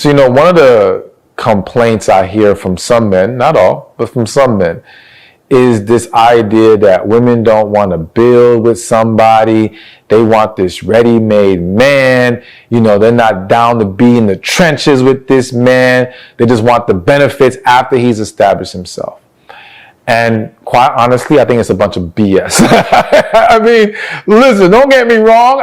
So, one of the complaints I hear from some men, not all, but from some men, is this idea that women don't want to build with somebody. They want this ready-made man. They're not down to be in the trenches with this man. They just want the benefits after he's established himself. And quite honestly, I think it's a bunch of BS. I mean, listen, don't get me wrong.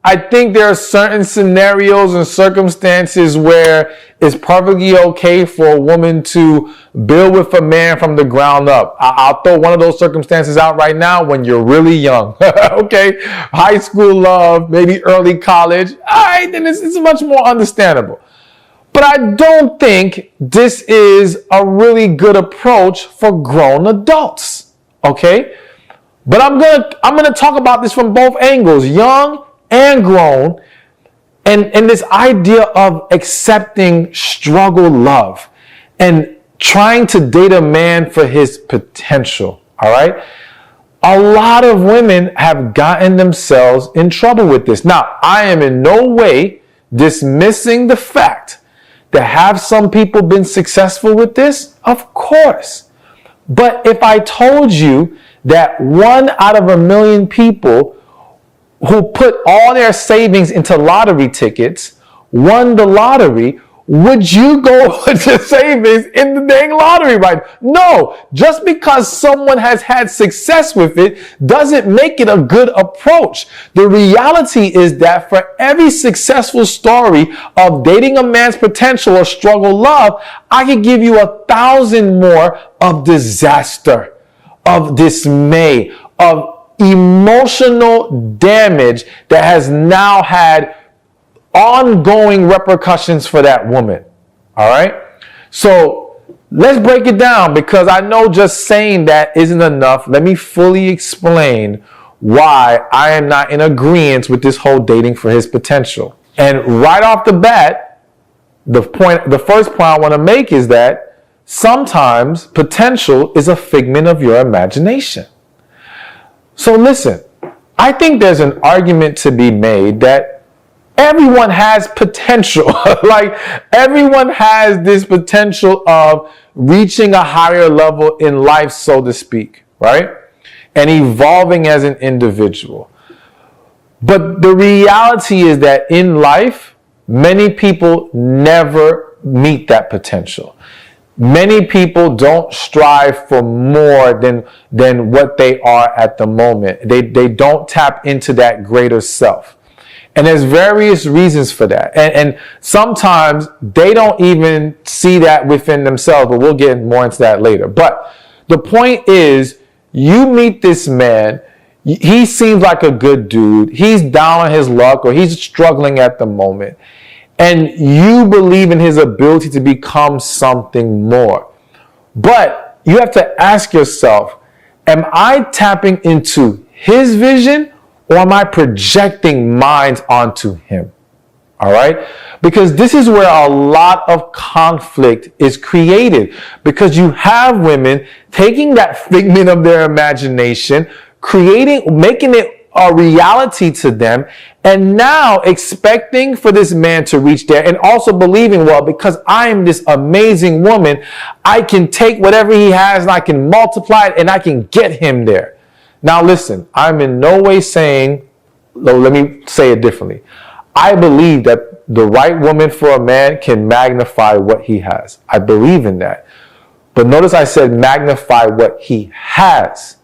I think there are certain scenarios and circumstances where it's perfectly okay for a woman to build with a man from the ground up. I'll throw one of those circumstances out right now when you're really young. Okay? High school love, maybe early college. All right, then it's much more understandable. But I don't think this is a really good approach for grown adults. Okay? But I'm gonna talk about this from both angles, young and grown, and this idea of accepting struggle love and trying to date a man for his potential. All right? A lot of women have gotten themselves in trouble with this. Now, I am in no way dismissing the fact that have some people been successful with this? Of course. But if I told you that 1 out of 1,000,000 people who put all their savings into lottery tickets won the lottery, would you go with the savings in the dang lottery, right? No, just because someone has had success with it doesn't make it a good approach. The reality is that for every successful story of dating a man's potential or struggle love, I could give you 1,000 more of disaster, of dismay, of emotional damage that has now had ongoing repercussions for that woman. All right? So let's break it down, because I know just saying that isn't enough. Let me fully explain why I am not in agreement with this whole dating for his potential. And right off the bat, the first point I want to make is that sometimes potential is a figment of your imagination. So listen, I think there's an argument to be made that everyone has potential. Like, everyone has this potential of reaching a higher level in life, so to speak, right? And evolving as an individual. But the reality is that in life, many people never meet that potential. Many people don't strive for more than what they are at the moment. They don't tap into that greater self. And there's various reasons for that. And sometimes they don't even see that within themselves, but we'll get more into that later. But the point is, you meet this man, he seems like a good dude, he's down on his luck or he's struggling at the moment, and you believe in his ability to become something more. But you have to ask yourself, am I tapping into his vision, or am I projecting mine onto him? All right? Because this is where a lot of conflict is created. Because you have women taking that figment of their imagination, making it a reality to them, and now expecting for this man to reach there, and also believing, well, because I am this amazing woman, I can take whatever he has and I can multiply it and I can get him there. Now listen, I'm in no way saying, let me say it differently. I believe that the right woman for a man can magnify what he has. I believe in that. But notice I said magnify what he has.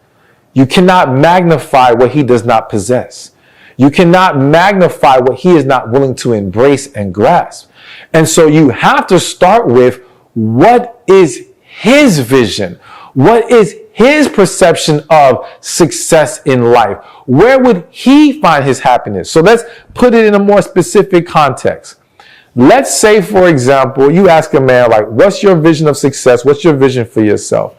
You cannot magnify what he does not possess. You cannot magnify what he is not willing to embrace and grasp. And so you have to start with, what is his vision? What is his perception of success in life? Where would he find his happiness? So let's put it in a more specific context. Let's say, for example, you ask a man, like, what's your vision of success? What's your vision for yourself?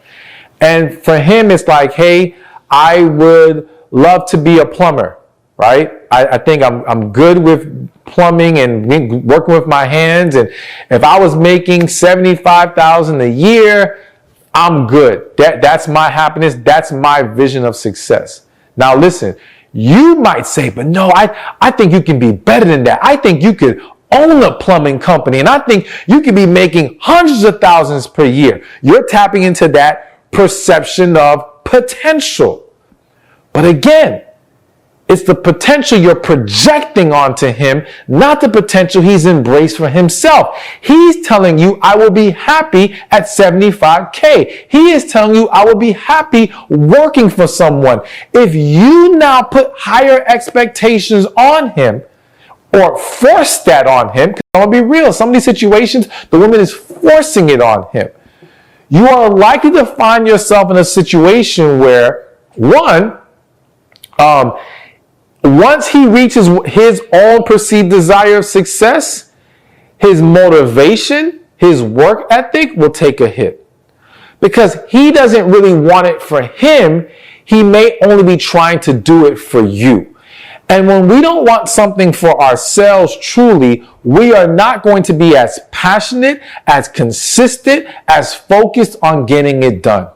And for him, it's like, hey, I would love to be a plumber, right? I think I'm good with plumbing and working with my hands. And if I was making $75,000 a year, I'm good. That's my happiness. That's my vision of success. Now listen, you might say, but no, I think you can be better than that. I think you could own a plumbing company. And I think you could be making hundreds of thousands per year. You're tapping into that perception of potential. But again, it's the potential you're projecting onto him, not the potential he's embraced for himself. He's telling you, I will be happy at 75K. He is telling you, I will be happy working for someone. If you now put higher expectations on him or force that on him, because I'm going to be real, some of these situations, the woman is forcing it on him. You are likely to find yourself in a situation where, once he reaches his own perceived desire of success, his motivation, his work ethic will take a hit. Because he doesn't really want it for him, he may only be trying to do it for you. And when we don't want something for ourselves truly, we are not going to be as passionate, as consistent, as focused on getting it done.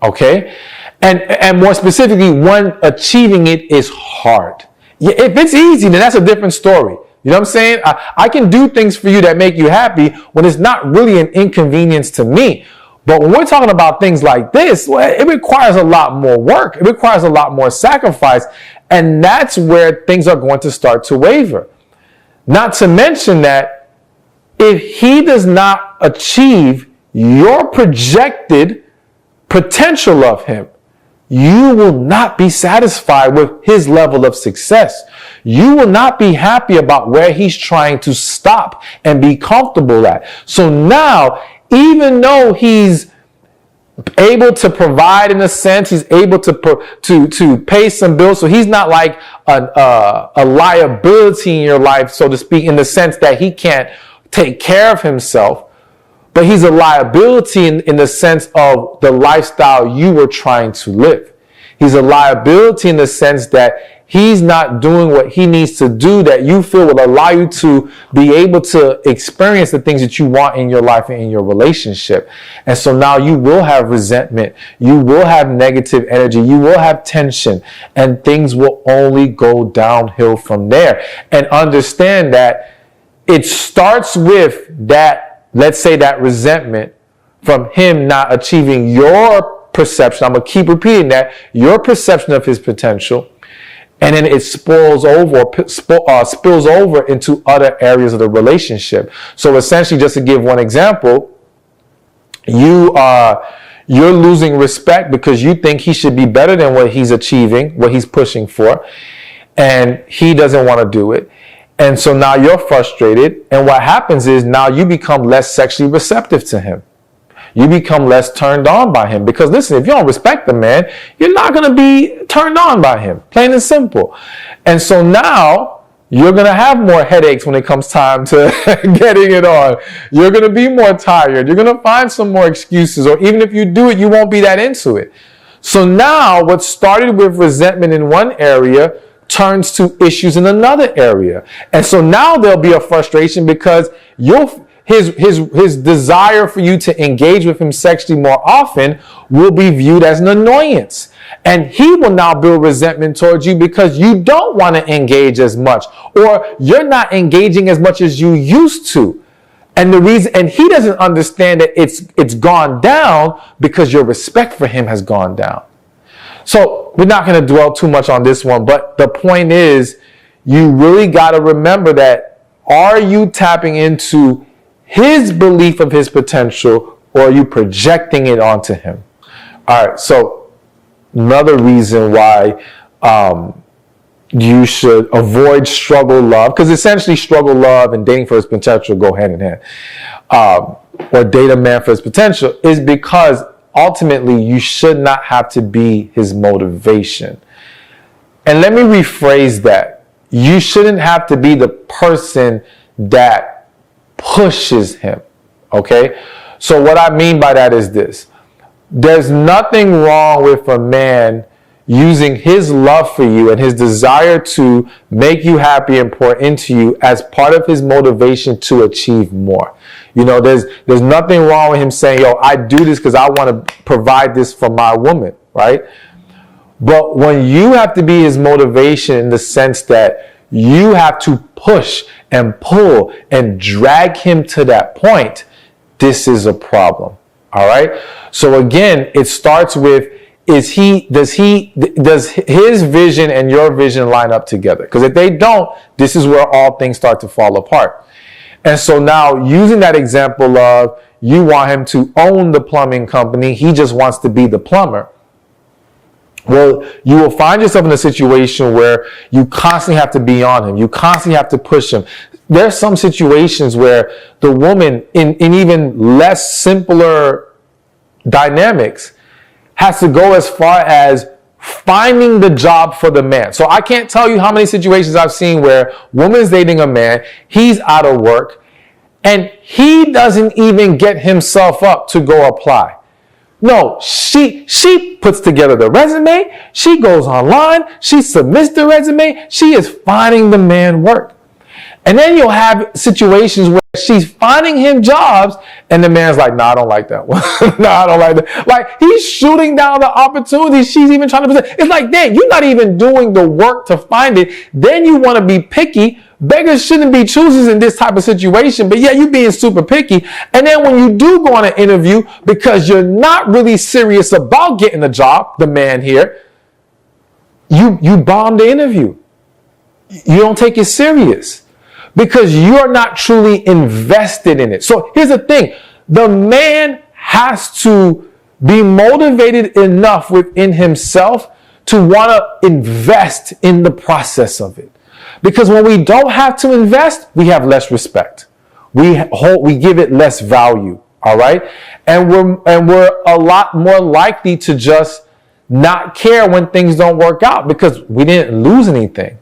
Okay? And more specifically, when achieving it is hard. If it's easy, then that's a different story. You know what I'm saying? I can do things for you that make you happy when it's not really an inconvenience to me. But when we're talking about things like this, it requires a lot more work. It requires a lot more sacrifice. And that's where things are going to start to waver. Not to mention that if he does not achieve your projected potential of him, you will not be satisfied with his level of success. You will not be happy about where he's trying to stop and be comfortable at. So now, even though he's able to provide in a sense, he's able to pay some bills, so he's not like a liability in your life, so to speak, in the sense that he can't take care of himself. But he's a liability in the sense of the lifestyle you were trying to live. He's a liability in the sense that he's not doing what he needs to do that you feel will allow you to be able to experience the things that you want in your life and in your relationship. And so now you will have resentment. You will have negative energy. You will have tension. And things will only go downhill from there. And understand that it starts with that, let's say, that resentment from him not achieving your perception. I'm going to keep repeating that. Your perception of his potential. And then it spills over into other areas of the relationship. So essentially, just to give one example, you're losing respect because you think he should be better than what he's achieving, what he's pushing for. And he doesn't want to do it. And so now you're frustrated. And what happens is now you become less sexually receptive to him. You become less turned on by him. Because listen, if you don't respect the man, you're not going to be turned on by him. Plain and simple. And so now you're going to have more headaches when it comes time to getting it on. You're going to be more tired. You're going to find some more excuses. Or even if you do it, you won't be that into it. So now what started with resentment in one area turns to issues in another area. And so now there'll be a frustration because his desire for you to engage with him sexually more often will be viewed as an annoyance. And he will now build resentment towards you because you don't want to engage as much, or you're not engaging as much as you used to. And he doesn't understand that it's gone down because your respect for him has gone down. So we're not going to dwell too much on this one, but the point is, you really got to remember that, are you tapping into his belief of his potential, or are you projecting it onto him? All right, so another reason why you should avoid struggle love, because essentially struggle love and dating for his potential go hand in hand, or date a man for his potential, is because ultimately you should not have to be his motivation. And let me rephrase that. You shouldn't have to be the person that pushes him. Okay? So what I mean by that is this. There's nothing wrong with a man using his love for you and his desire to make you happy and pour into you as part of his motivation to achieve more. You know, there's nothing wrong with him saying, yo, I do this because I want to provide this for my woman, right? But when you have to be his motivation in the sense that you have to push and pull and drag him to that point, this is a problem. All right. So again, it starts with, does his vision and your vision line up together? Because if they don't, this is where all things start to fall apart. And so now, using that example of you want him to own the plumbing company, he just wants to be the plumber. Well, you will find yourself in a situation where you constantly have to be on him. You constantly have to push him. There's some situations where the woman, in even less simpler dynamics, has to go as far as finding the job for the man. So I can't tell you how many situations I've seen where woman's dating a man, he's out of work, and he doesn't even get himself up to go apply. No, she puts together the resume, she goes online, she submits the resume, she is finding the man work. And then you'll have situations where she's finding him jobs and the man's like, nah, I don't like that one. Nah, I don't like that. Like, he's shooting down the opportunities she's even trying to present. It's like, dang, you're not even doing the work to find it. Then you want to be picky. Beggars shouldn't be choosers in this type of situation, but yeah, you're being super picky. And then when you do go on an interview, because you're not really serious about getting the job, the man here, you bomb the interview. You don't take it serious because you're not truly invested in it. So here's the thing. The man has to be motivated enough within himself to want to invest in the process of it. Because when we don't have to invest, we have less respect. We give it less value. All right. And we're a lot more likely to just not care when things don't work out because we didn't lose anything.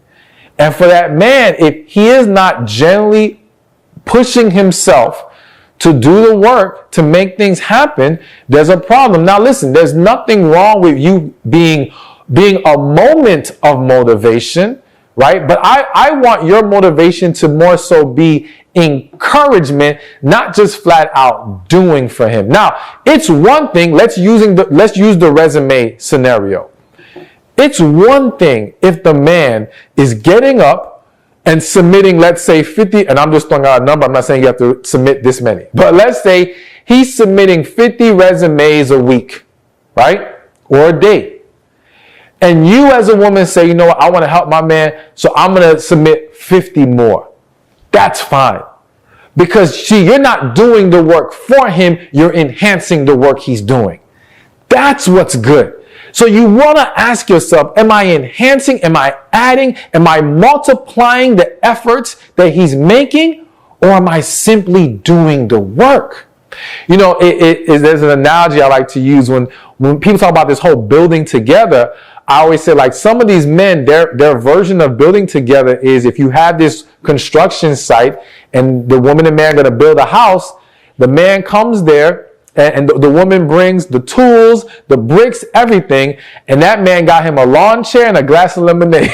And for that man, if he is not generally pushing himself to do the work to make things happen, there's a problem. Now listen, there's nothing wrong with you being a moment of motivation, right? But I want your motivation to more so be encouragement, not just flat out doing for him. Now, it's one thing, let's use the resume scenario. It's one thing if the man is getting up and submitting, let's say 50, and I'm just throwing out a number, I'm not saying you have to submit this many, but let's say he's submitting 50 resumes a week, right? Or a day. And you as a woman say, you know what, I want to help my man, so I'm going to submit 50 more. That's fine. Because you're not doing the work for him, you're enhancing the work he's doing. That's what's good. So you want to ask yourself, am I enhancing, am I adding, am I multiplying the efforts that he's making, or am I simply doing the work? You know, there's an analogy I like to use when people talk about this whole building together. I always say, like, some of these men, their version of building together is if you have this construction site and the woman and man are going to build a house, the man comes there and the woman brings the tools, the bricks, everything, and that man got him a lawn chair and a glass of lemonade.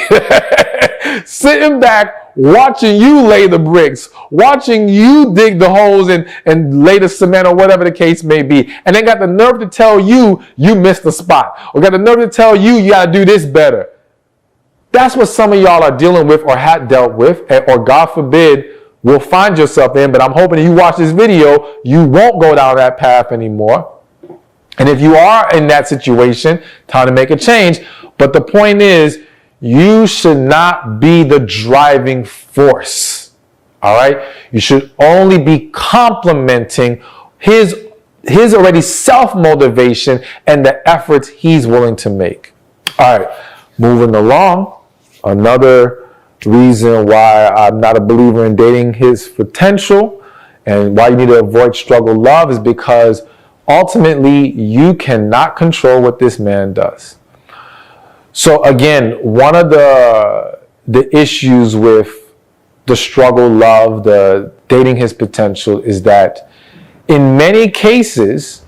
Sitting back, watching you lay the bricks, watching you dig the holes and lay the cement or whatever the case may be. And they got the nerve to tell you missed the spot. Or got the nerve to tell you got to do this better. That's what some of y'all are dealing with or had dealt with, or God forbid, will find yourself in. But I'm hoping you watch this video, you won't go down that path anymore. And if you are in that situation, time to make a change. But the point is, you should not be the driving force. All right? You should only be complementing his already self-motivation and the efforts he's willing to make. All right, moving along. Another reason why I'm not a believer in dating his potential and why you need to avoid struggle love is because ultimately you cannot control what this man does. So again, one of the issues with the struggle love, the dating his potential, is that in many cases,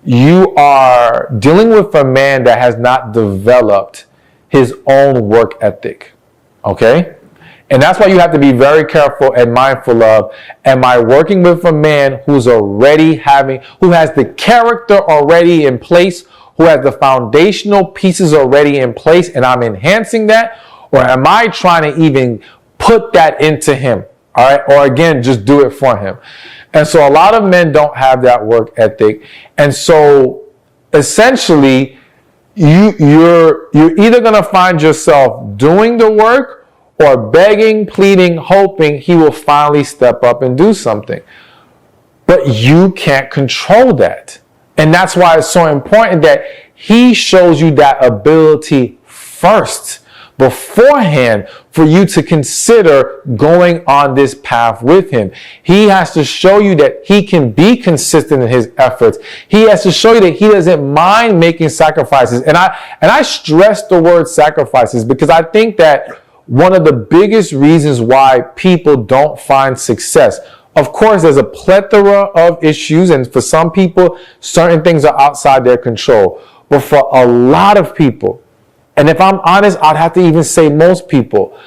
you are dealing with a man that has not developed his own work ethic. Okay? And that's why you have to be very careful and mindful of, am I working with a man who has the character already in place, who has the foundational pieces already in place, and I'm enhancing that? Or am I trying to even put that into him? All right. Or again, just do it for him. And so a lot of men don't have that work ethic. And so essentially, you're either going to find yourself doing the work or begging, pleading, hoping he will finally step up and do something. But you can't control that. And that's why it's so important that he shows you that ability first, beforehand, for you to consider going on this path with him. He has to show you that he can be consistent in his efforts. He has to show you that he doesn't mind making sacrifices. And I stress the word sacrifices because I think that one of the biggest reasons why people don't find success, of course, there's a plethora of issues, and for some people, certain things are outside their control. But for a lot of people, and if I'm honest, I'd have to even say most people,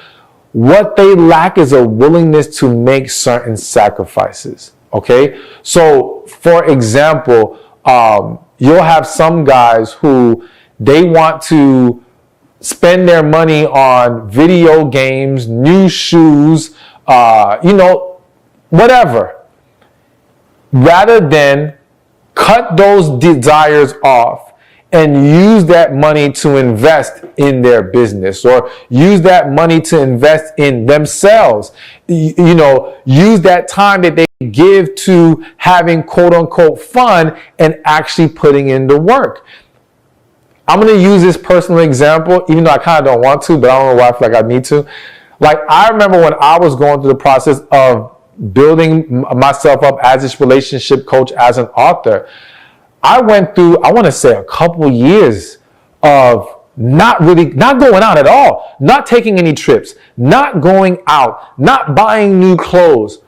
what they lack is a willingness to make certain sacrifices. Okay? So, for example, you'll have some guys who they want to spend their money on video games, new shoes, whatever, rather than cut those desires off and use that money to invest in their business or use that money to invest in themselves. Use that time that they give to having quote unquote fun and actually putting in the work. I'm going to use this personal example, even though I kind of don't want to, but I don't know why I feel like I need to. Like, I remember when I was going through the process of building myself up as this relationship coach, as an author, I went through, I want to say, a couple years of not going out at all, not taking any trips, not going out, not buying new clothes,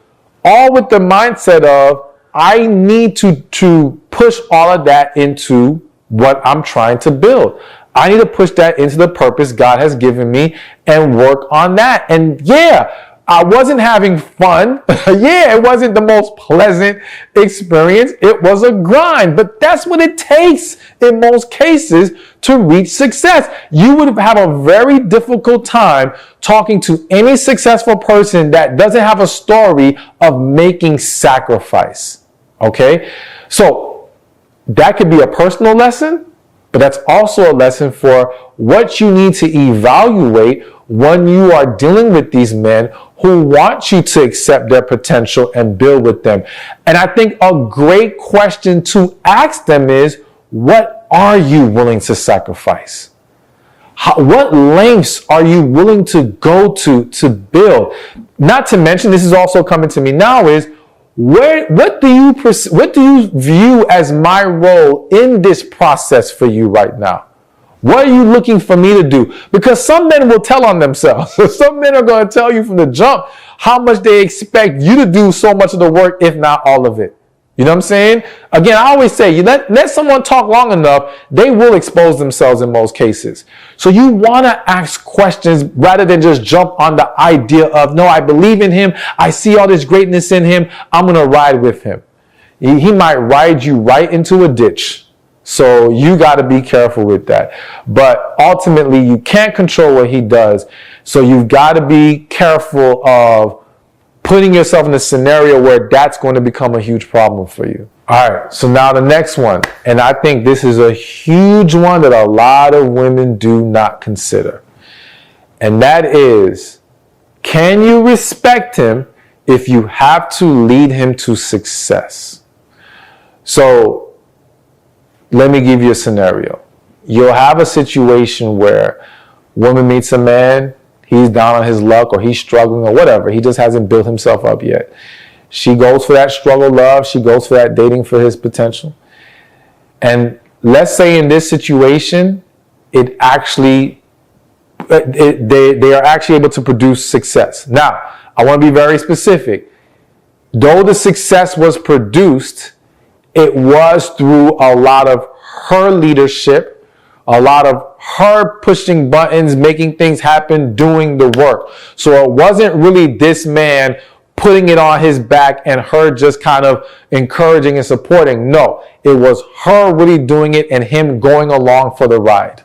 all with the mindset of, I need to push all of that into what I'm trying to build. I need to push that into the purpose God has given me and work on that. And yeah, I wasn't having fun. Yeah, it wasn't the most pleasant experience. It was a grind, but that's what it takes in most cases to reach success. You would have a very difficult time talking to any successful person that doesn't have a story of making sacrifice. Okay? So that could be a personal lesson, but that's also a lesson for what you need to evaluate when you are dealing with these men who want you to accept their potential and build with them. And I think a great question to ask them is, what are you willing to sacrifice? What lengths are you willing to go to build? Not to mention, this is also coming to me now, is what do you view as my role in this process for you right now? What are you looking for me to do? Because some men will tell on themselves. Some men are going to tell you from the jump how much they expect you to do so much of the work, if not all of it. You know what I'm saying? Again, I always say, you let someone talk long enough, they will expose themselves in most cases. So you want to ask questions rather than just jump on the idea of, no, I believe in him. I see all this greatness in him. I'm going to ride with him. He might ride you right into a ditch. So you got to be careful with that. But ultimately, you can't control what he does. So you've got to be careful of putting yourself in a scenario where that's going to become a huge problem for you. All right, so now the next one, and I think this is a huge one that a lot of women do not consider. And that is, can you respect him if you have to lead him to success? So let me give you a scenario. You'll have a situation where woman meets a man, he's down on his luck or he's struggling or whatever. He just hasn't built himself up yet. She goes for that struggle love. She goes for that dating for his potential. And let's say in this situation, they are actually able to produce success. Now, I want to be very specific. Though the success was produced, it was through a lot of her leadership, a lot of her pushing buttons, making things happen, doing the work. So it wasn't really this man putting it on his back and her just kind of encouraging and supporting. No, it was her really doing it and him going along for the ride.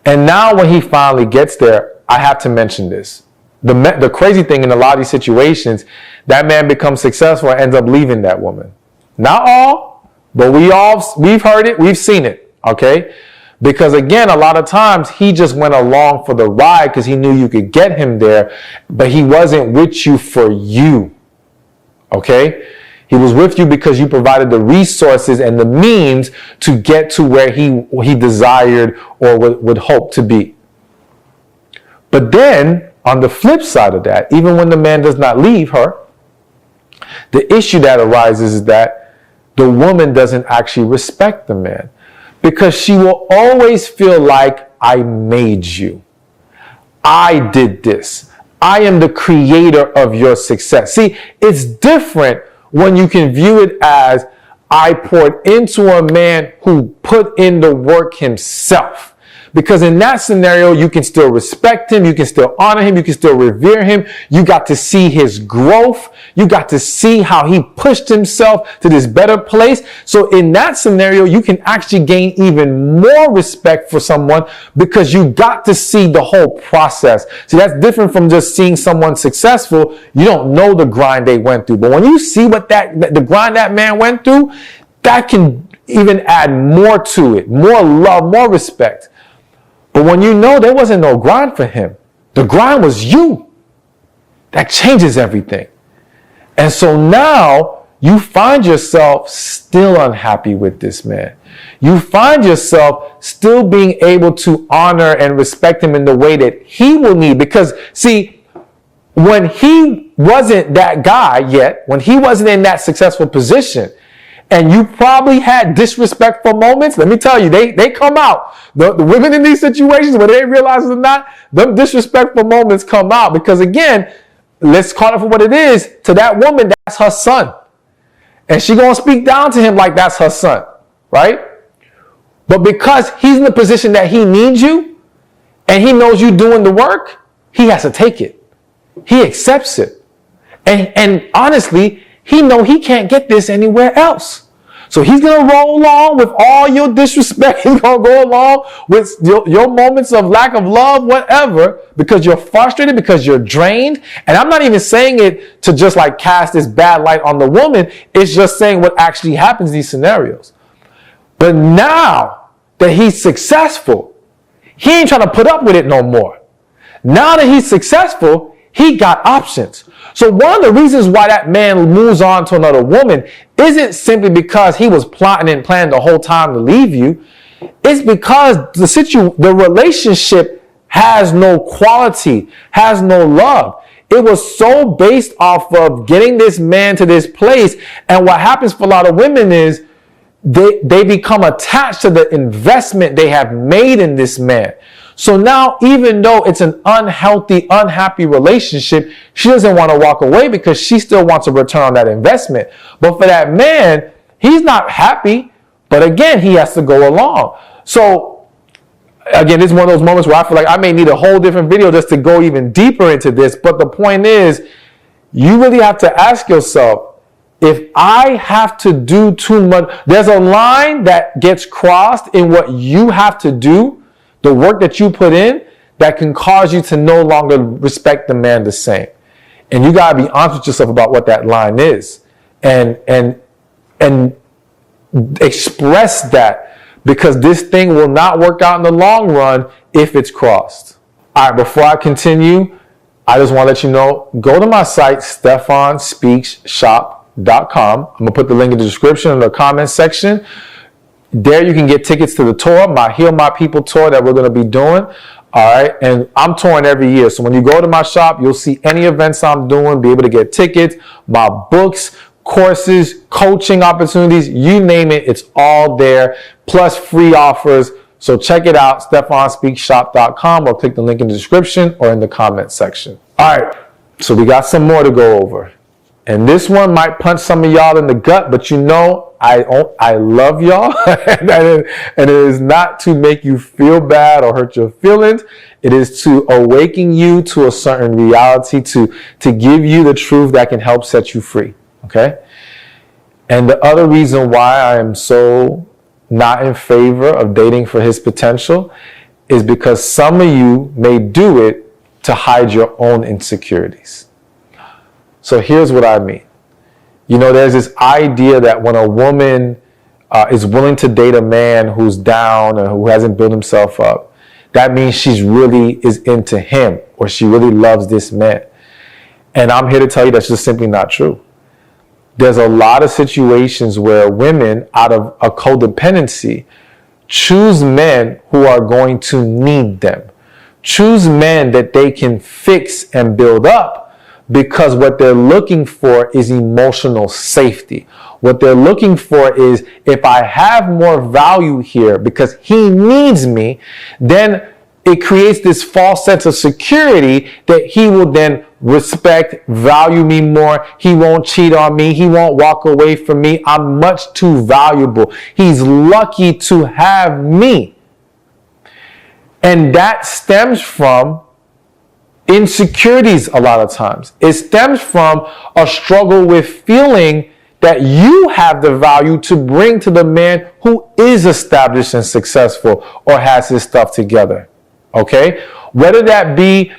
And now when he finally gets there, I have to mention this. The crazy thing in a lot of these situations, that man becomes successful and ends up leaving that woman. Not all, but we've heard it, we've seen it, okay? Because again, a lot of times he just went along for the ride because he knew you could get him there, but he wasn't with you for you, okay? He was with you because you provided the resources and the means to get to where he desired or would hope to be. But then, on the flip side of that, even when the man does not leave her, the issue that arises is that the woman doesn't actually respect the man because she will always feel like, I made you. I did this. I am the creator of your success. See, it's different when you can view it as, I poured into a man who put in the work himself. Because in that scenario, you can still respect him, you can still honor him, you can still revere him. You got to see his growth. You got to see how he pushed himself to this better place. So in that scenario, you can actually gain even more respect for someone because you got to see the whole process. See, that's different from just seeing someone successful. You don't know the grind they went through. But when you see what the grind that man went through, that can even add more to it, more love, more respect. But when you know there wasn't no grind for him, the grind was you. That changes everything. And so now you find yourself still unhappy with this man. You find yourself still being able to honor and respect him in the way that he will need. Because see, when he wasn't that guy yet, when he wasn't in that successful position, and you probably had disrespectful moments, let me tell you, they come out. The women in these situations, whether they realize it or not, them disrespectful moments come out. Because again, let's call it for what it is. To that woman, that's her son. And she gonna speak down to him like that's her son, right? But because he's in the position that he needs you, and he knows you doing the work, he has to take it. He accepts it. And honestly, he know he can't get this anywhere else. So he's going to roll along with all your disrespect. He's going to go along with your moments of lack of love, whatever, because you're frustrated, because you're drained. And I'm not even saying it to just like cast this bad light on the woman. It's just saying what actually happens in these scenarios. But now that he's successful, he ain't trying to put up with it no more. Now that he's successful, he got options. So one of the reasons why that man moves on to another woman isn't simply because he was plotting and planning the whole time to leave you. It's because the relationship has no quality, has no love. It was so based off of getting this man to this place. And what happens for a lot of women is they become attached to the investment they have made in this man. So now, even though it's an unhealthy, unhappy relationship, she doesn't want to walk away because she still wants a return on that investment. But for that man, he's not happy, but again, he has to go along. So again, this is one of those moments where I feel like I may need a whole different video just to go even deeper into this. But the point is, you really have to ask yourself, if I have to do too much, there's a line that gets crossed in what you have to do, the work that you put in, that can cause you to no longer respect the man the same. And you got to be honest with yourself about what that line is. And express that, because this thing will not work out in the long run if it's crossed. All right, before I continue, I just want to let you know, go to my site, StephanSpeaksShop.com. I'm going to put the link in the description in the comment section. There you can get tickets to the tour, my Heal My People tour that we're going to be doing. All right. And I'm touring every year. So when you go to my shop, you'll see any events I'm doing, be able to get tickets, my books, courses, coaching opportunities, you name it. It's all there, plus free offers. So check it out, StephanSpeaksShop.com, or click the link in the description or in the comment section. All right. So we got some more to go over. And this one might punch some of y'all in the gut, but you know, I love y'all. And it is not to make you feel bad or hurt your feelings. It is to awaken you to a certain reality, to give you the truth that can help set you free. Okay? And the other reason why I am so not in favor of dating for his potential is because some of you may do it to hide your own insecurities. So here's what I mean. You know, there's this idea that when a woman is willing to date a man who's down or who hasn't built himself up, that means she's really is into him or she really loves this man. And I'm here to tell you that's just simply not true. There's a lot of situations where women, out of a codependency, choose men who are going to need them. Choose men that they can fix and build up, because what they're looking for is emotional safety. What they're looking for is, if I have more value here because he needs me, then it creates this false sense of security that he will then respect, value me more. He won't cheat on me. He won't walk away from me. I'm much too valuable. He's lucky to have me. And that stems from insecurities a lot of times. It stems from a struggle with feeling that you have the value to bring to the man who is established and successful or has his stuff together. Okay? Whether that be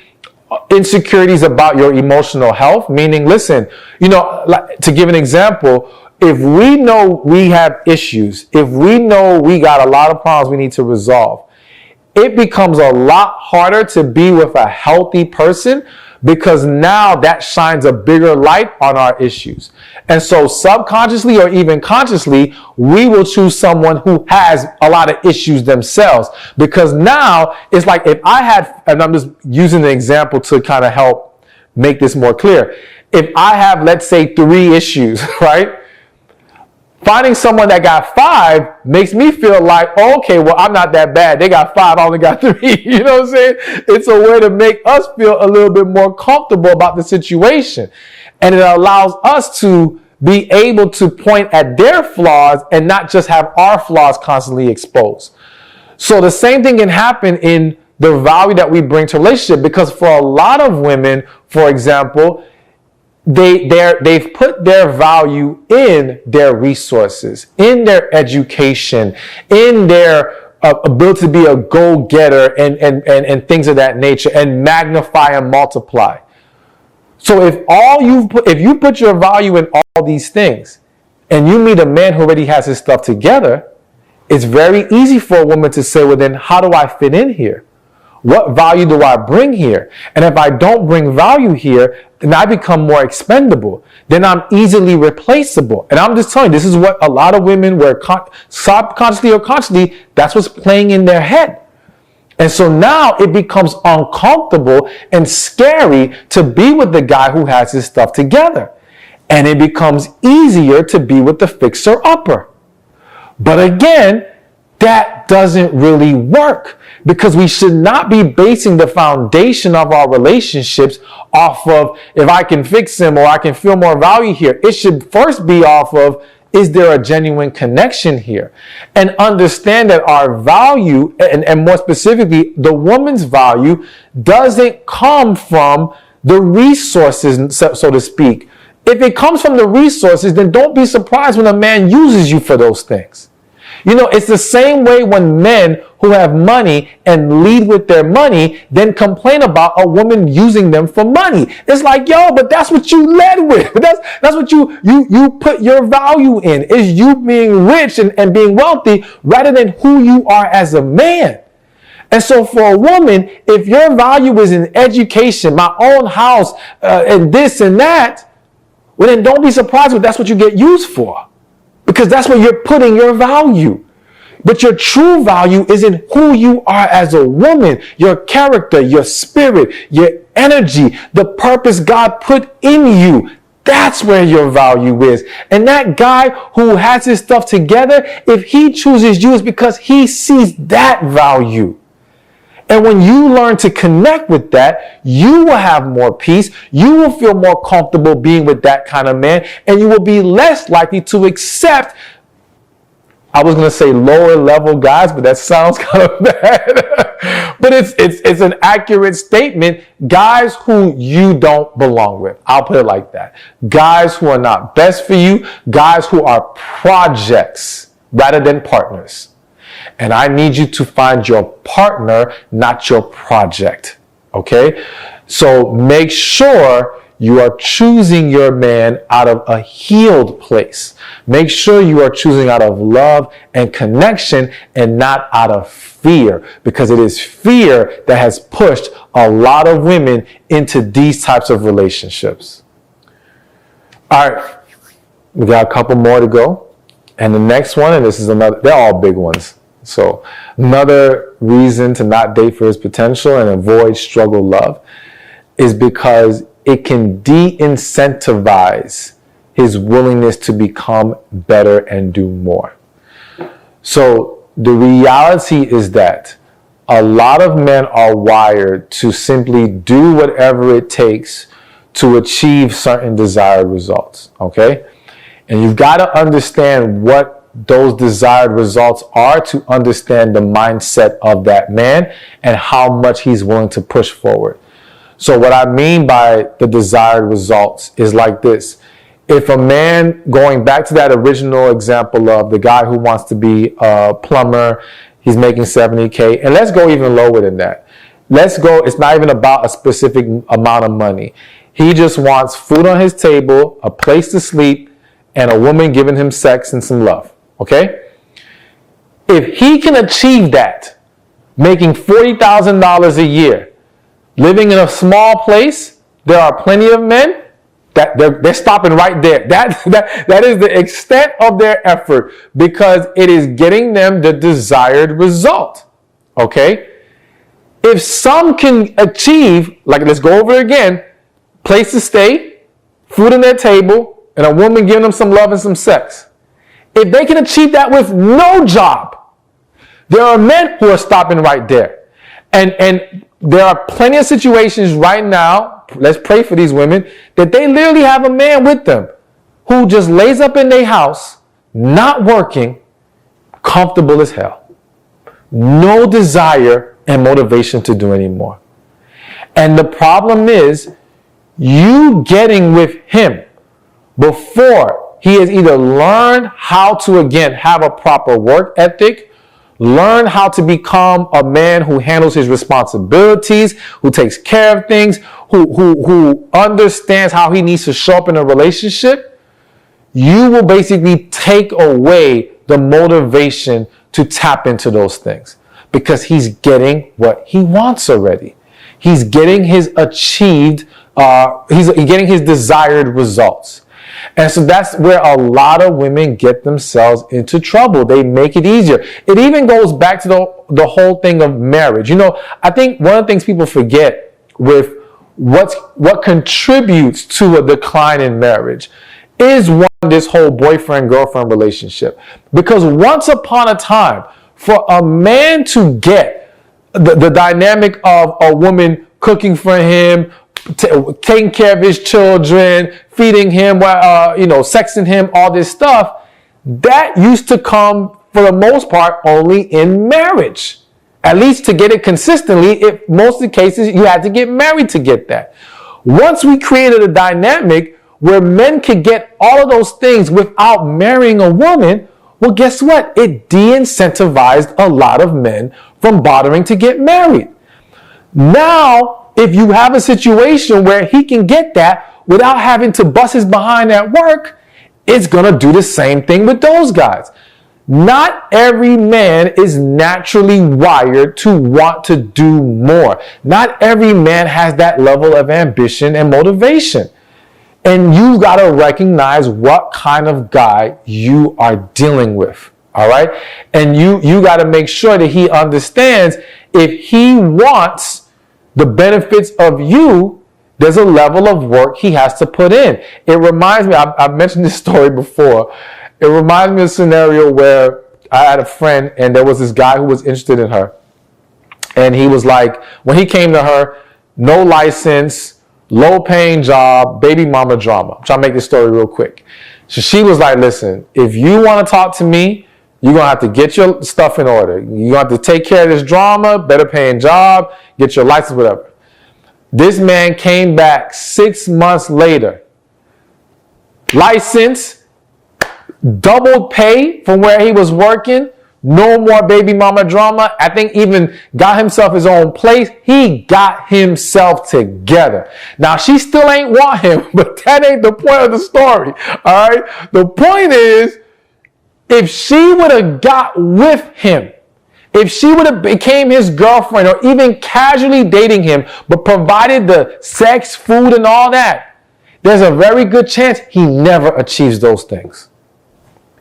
insecurities about your emotional health, meaning, listen, you know, to give an example, if we know we have issues, if we know we got a lot of problems we need to resolve, it becomes a lot harder to be with a healthy person, because now that shines a bigger light on our issues. And so subconsciously or even consciously, we will choose someone who has a lot of issues themselves, because now it's like, if I had, and I'm just using the example to kind of help make this more clear. If I have, let's say, 3 issues, right? Finding someone that got 5 makes me feel like, oh, okay, well, I'm not that bad. They got 5, I only got 3. You know what I'm saying? It's a way to make us feel a little bit more comfortable about the situation. And it allows us to be able to point at their flaws and not just have our flaws constantly exposed. So the same thing can happen in the value that we bring to a relationship, because for a lot of women, for example, they've put their value in their resources, in their education, in their ability to be a go-getter and things of that nature, and magnify and multiply. So if you put your value in all these things, and you meet a man who already has his stuff together, it's very easy for a woman to say, well, then how do I fit in here? What value do I bring here? And if I don't bring value here, then I become more expendable. Then I'm easily replaceable. And I'm just telling you, this is what a lot of women, where subconsciously or consciously, that's what's playing in their head. And so now it becomes uncomfortable and scary to be with the guy who has his stuff together. And it becomes easier to be with the fixer-upper. But again, that doesn't really work, because we should not be basing the foundation of our relationships off of, if I can fix him or I can feel more value here. It should first be off of, is there a genuine connection here? And understand that our value, and more specifically, the woman's value, doesn't come from the resources, so to speak. If it comes from the resources, then don't be surprised when a man uses you for those things. You know, it's the same way when men who have money and lead with their money then complain about a woman using them for money. It's like, yo, but that's what you led with. That's what you put your value in, is you being rich and being wealthy rather than who you are as a man. And so for a woman, if your value is in education, my own house, and this and that, well, then don't be surprised if that's what you get used for. Because that's where you're putting your value. But your true value is in who you are as a woman, your character, your spirit, your energy, the purpose God put in you. That's where your value is. And that guy who has his stuff together, if he chooses you, it's because he sees that value. And when you learn to connect with that, you will have more peace. You will feel more comfortable being with that kind of man, and you will be less likely to accept, I was going to say lower level guys, but that sounds kind of bad. But it's an accurate statement. Guys who you don't belong with. I'll put it like that. Guys who are not best for you. Guys who are projects rather than partners. And I need you to find your partner, not your project. Okay? So make sure you are choosing your man out of a healed place. Make sure you are choosing out of love and connection and not out of fear, because it is fear that has pushed a lot of women into these types of relationships. All right, we got a couple more to go. And the next one, and this is another, they're all big ones. So another reason to not date for his potential and avoid struggle love is because it can de-incentivize his willingness to become better and do more. So the reality is that a lot of men are wired to simply do whatever it takes to achieve certain desired results, okay? And you've got to understand what those desired results are to understand the mindset of that man and how much he's willing to push forward. So what I mean by the desired results is like this. If a man, going back to that original example of the guy who wants to be a plumber, he's making $70K, and let's go even lower than that. Let's go, it's not even about a specific amount of money. He just wants food on his table, a place to sleep, and a woman giving him sex and some love, okay? If he can achieve that, making $40,000 a year, living in a small place, there are plenty of men that they're stopping right there. That is the extent of their effort, because it is getting them the desired result. Okay? If some can achieve, like let's go over it again, place to stay, food on their table, and a woman giving them some love and some sex. If they can achieve that with no job, there are men who are stopping right there. And there are plenty of situations right now, let's pray for these women, that they literally have a man with them who just lays up in their house, not working, comfortable as hell. No desire and motivation to do anymore. And the problem is, you getting with him before he has either learned how to, again, have a proper work ethic, learn how to become a man who handles his responsibilities, who takes care of things, who understands how he needs to show up in a relationship, you will basically take away the motivation to tap into those things, because he's getting what he wants already. He's getting his achieved, he's getting his desired results. And so that's where a lot of women get themselves into trouble. They make it easier. It even goes back to the whole thing of marriage. You know, I think one of the things people forget with what contributes to a decline in marriage is this whole boyfriend-girlfriend relationship. Because once upon a time, for a man to get the dynamic of a woman cooking for him, taking care of his children, feeding him, sexing him, all this stuff, that used to come, for the most part, only in marriage. At least to get it consistently, most of the cases, you had to get married to get that. Once we created a dynamic where men could get all of those things without marrying a woman, well, guess what? It de-incentivized a lot of men from bothering to get married. Now, if you have a situation where he can get that without having to bust his behind at work, it's going to do the same thing with those guys. Not every man is naturally wired to want to do more. Not every man has that level of ambition and motivation. And you've got to recognize what kind of guy you are dealing with. All right? And you got to make sure that he understands if he wants the benefits of you, there's a level of work he has to put in. It reminds me, I've mentioned this story before. It reminds me of a scenario where I had a friend and there was this guy who was interested in her. And he was like, when he came to her, no license, low paying job, baby mama drama. I'm trying to make this story real quick. So she was like, listen, if you want to talk to me, you're going to have to get your stuff in order. You're going to have to take care of this drama, better paying job, get your license, whatever. This man came back 6 months later. License, double pay from where he was working, No more baby mama drama. I think even got himself his own place. He got himself together. Now, she still ain't want him, but that ain't the point of the story. All right. The point is, if she would have got with him, if she would have became his girlfriend or even casually dating him, but provided the sex, food, and all that, there's a very good chance he never achieves those things.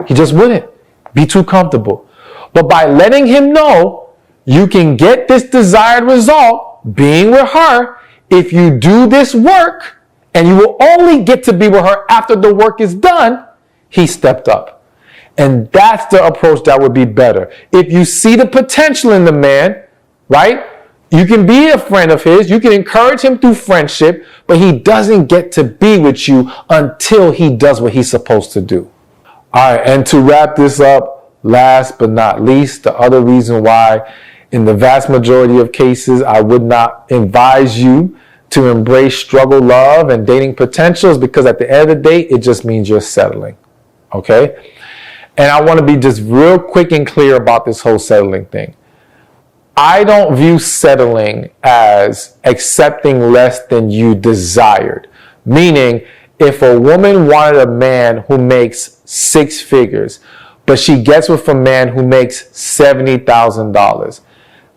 He just wouldn't be too comfortable. But by letting him know you can get this desired result being with her if you do this work, and you will only get to be with her after the work is done, he stepped up. And that's the approach that would be better. If you see the potential in the man, right? You can be a friend of his. You can encourage him through friendship, but he doesn't get to be with you until he does what he's supposed to do. All right, and to wrap this up, last but not least, the other reason why in the vast majority of cases I would not advise you to embrace struggle love and dating potential is because at the end of the day, it just means you're settling. Okay? And I want to be just real quick and clear about this whole settling thing. I don't view settling as accepting less than you desired. Meaning, if a woman wanted a man who makes 6 figures, but she gets with a man who makes $70,000,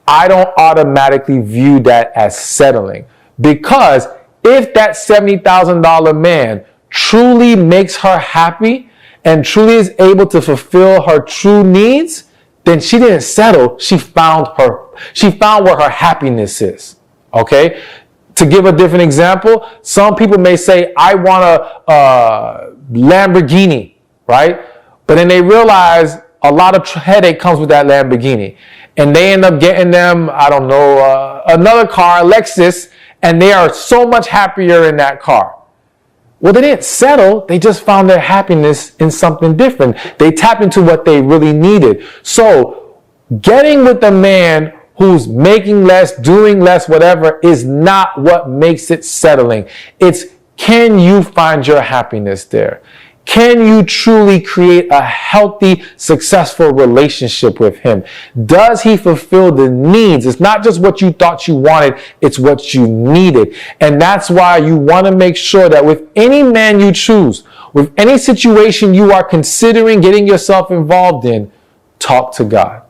I don't automatically view that as settling. Because if that $70,000 man truly makes her happy and truly is able to fulfill her true needs, then she didn't settle. She found where her happiness is. Okay? To give a different example, some people may say, I want a Lamborghini, right? But then they realize a lot of headache comes with that Lamborghini. And they end up getting them, another car, a Lexus, and they are so much happier in that car. Well, they didn't settle. They just found their happiness in something different. They tapped into what they really needed. So getting with a man who's making less, doing less, whatever, is not what makes it settling. It's, can you find your happiness there? Can you truly create a healthy, successful relationship with him? Does he fulfill the needs? It's not just what you thought you wanted, it's what you needed. And that's why you want to make sure that with any man you choose, with any situation you are considering getting yourself involved in, talk to God.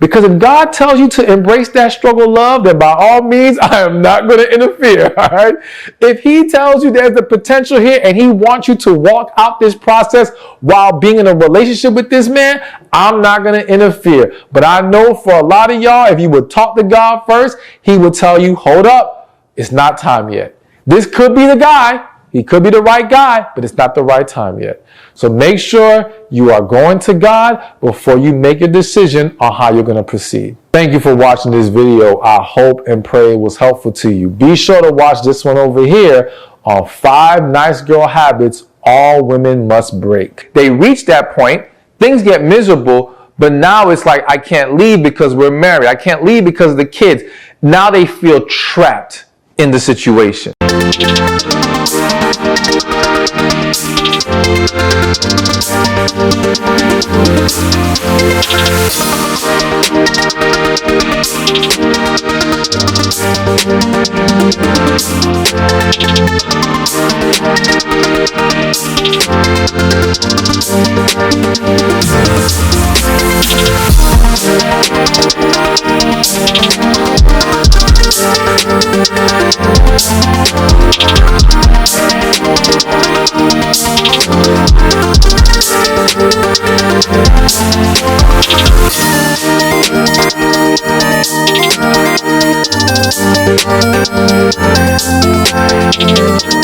Because if God tells you to embrace that struggle love, then by all means, I am not going to interfere, all right? If he tells you there's the potential here and he wants you to walk out this process while being in a relationship with this man, I'm not going to interfere. But I know for a lot of y'all, if you would talk to God first, he would tell you, hold up, it's not time yet. This could be the guy. He could be the right guy, but it's not the right time yet. So make sure you are going to God before you make your decision on how you're going to proceed. Thank you for watching this video. I hope and pray it was helpful to you. Be sure to watch this one over here on 5 nice girl habits all women must break. They reach that point, things get miserable, but now it's like, I can't leave because we're married. I can't leave because of the kids. Now they feel trapped in the situation. Thank you.